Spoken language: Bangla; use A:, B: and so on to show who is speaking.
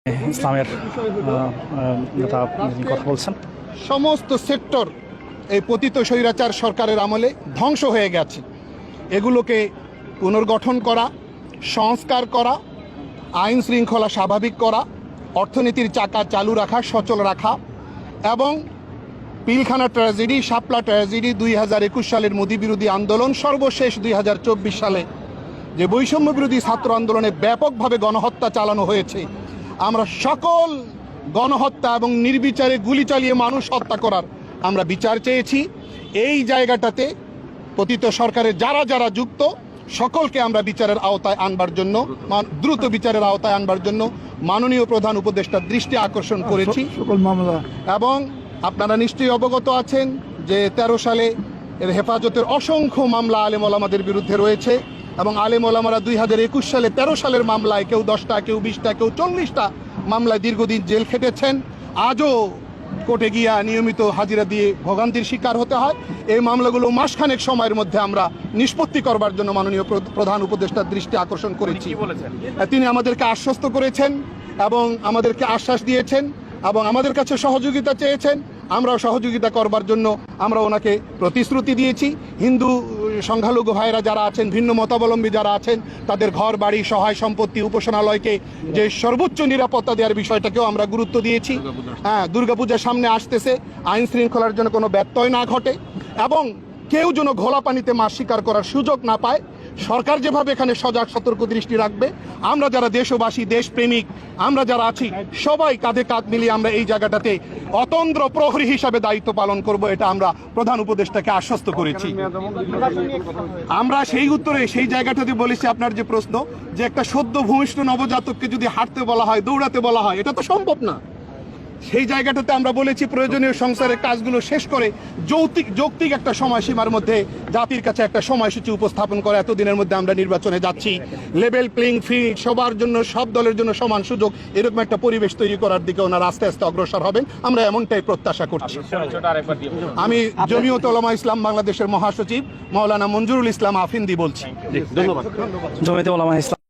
A: ইসলামের নেতা কথা বলছেন।
B: সমস্ত সেক্টর এই পতিত স্বৈরাচার সরকারের আমলে ধ্বংস হয়ে গেছে। এগুলোকে পুনর্গঠন করা, সংস্কার করা, আইন শৃঙ্খলা স্বাভাবিক করা, অর্থনীতির চাকা চালু রাখা, সচল রাখা এবং পিলখানা ট্র্যাজেডি, শাপলা ট্র্যাজেডি, 2021 সালের মোদি বিরোধী আন্দোলন, সর্বশেষ 2024 সালে যে বৈষম্য বিরোধী ছাত্র আন্দোলনে ব্যাপকভাবে গণহত্যা চালানো হয়েছে, আমরা সকল গণহত্যা এবং নির্বিচারে গুলি চালিয়ে মানুষ হত্যা করার আমরা বিচার চেয়েছি। এই জায়গাটাতে পতিত সরকারের যারা যারা যুক্ত সকলকে আমরা বিচারের আওতায় আনবার জন্য, দ্রুত বিচারের আওতায় আনবার জন্য মাননীয় প্রধান উপদেষ্টার দৃষ্টি আকর্ষণ করেছি। সকল মামলা এবং আপনারা নিশ্চয়ই অবগত আছেন যে 13 সালে এর হেফাজতের অসংখ্য মামলা আলেম ওলামাদের বিরুদ্ধে রয়েছে এবং আলেম ওলামারা 2021 সালে 13 সালের মামলায় কেউ 10টা, কেউ 20টা, কেউ 40টা মামলায় দীর্ঘদিন জেল খেটেছেন। আজও কোর্টে গিয়া নিয়মিত হাজিরা দিয়ে ভোগান্তির শিকার হতে হয়। এই মামলাগুলো মাসখানেক সময়ের মধ্যে আমরা নিষ্পত্তি করবার জন্য মাননীয় প্রধান উপদেষ্টার দৃষ্টি আকর্ষণ করেছি। তিনি আমাদেরকে আশ্বস্ত করেছেন এবং আমাদেরকে আশ্বাস দিয়েছেন এবং আমাদের কাছে সহযোগিতা চেয়েছেন। আমরাও সহযোগিতা করবার জন্য আমরা ওনাকে প্রতিশ্রুতি দিয়েছি। হিন্দু সংখ্যালঘু ভাইয়েরা যারা আছেন, ভিন্ন মতাবলম্বী যারা আছেন, তাদের ঘর বাড়ি, সহায় সম্পত্তি, উপাসনালয়কে যে সর্বোচ্চ নিরাপত্তা দেওয়ার বিষয়টাকেও আমরা গুরুত্ব দিয়েছি। হ্যাঁ, দুর্গাপূজার সামনে আসতেছে, আইন শৃঙ্খলার জন্য কোনো ব্যত্যয় না ঘটে এবং কেউ যেন ঘোলা পানিতে মাছ শিকার করার সুযোগ না পায়। সরকার যেভাবে এখানে সজাগ সতর্ক দৃষ্টি রাখবে, আমরা যারা দেশবাসী, দেশপ্রেমিক আমরা যারা আছি, সবাই কাঁধে কাঁধ মিলিয়ে আমরা এই জায়গাটাতে অতন্দ্র প্রহরী হিসাবে দায়িত্ব পালন করব, এটা আমরা প্রধান উপদেষ্টাকে আশ্বস্ত করেছি। আমরা সেই উত্তরে সেই জায়গাটাতে বলেছি, আপনার যে প্রশ্ন যে একটা সদ্য ভূমিষ্ঠ নবজাতককে যদি হাঁটতে বলা হয়, দৌড়াতে বলা হয়, এটা তো সম্ভব না। সেই জায়গাটাতে আমরা বলেছি প্রয়োজনীয় সংসারের কাজগুলো শেষ করে যৌক্তিক একটা সময়সীমার মধ্যে জাতির কাছে একটা সময়সূচি উপস্থাপন করে এতদিনের মধ্যে আমরা নির্বাচনে যাচ্ছি। লেভেল প্লেইং ফিল্ড, সবার জন্য, সব দলের জন্য সমান সুযোগ, এরকম একটা পরিবেশ তৈরি করার দিকে ওনারা আস্তে আস্তে অগ্রসর হবেন, আমরা এমনটাই প্রত্যাশা করছি। আমি জমিয়ত উলামা ইসলাম বাংলাদেশের মহাসচিব মাওলানা মঞ্জুরুল ইসলাম আফিন্দি বলছি।
A: ধন্যবাদ। জমিয়ত উলামা ইসলাম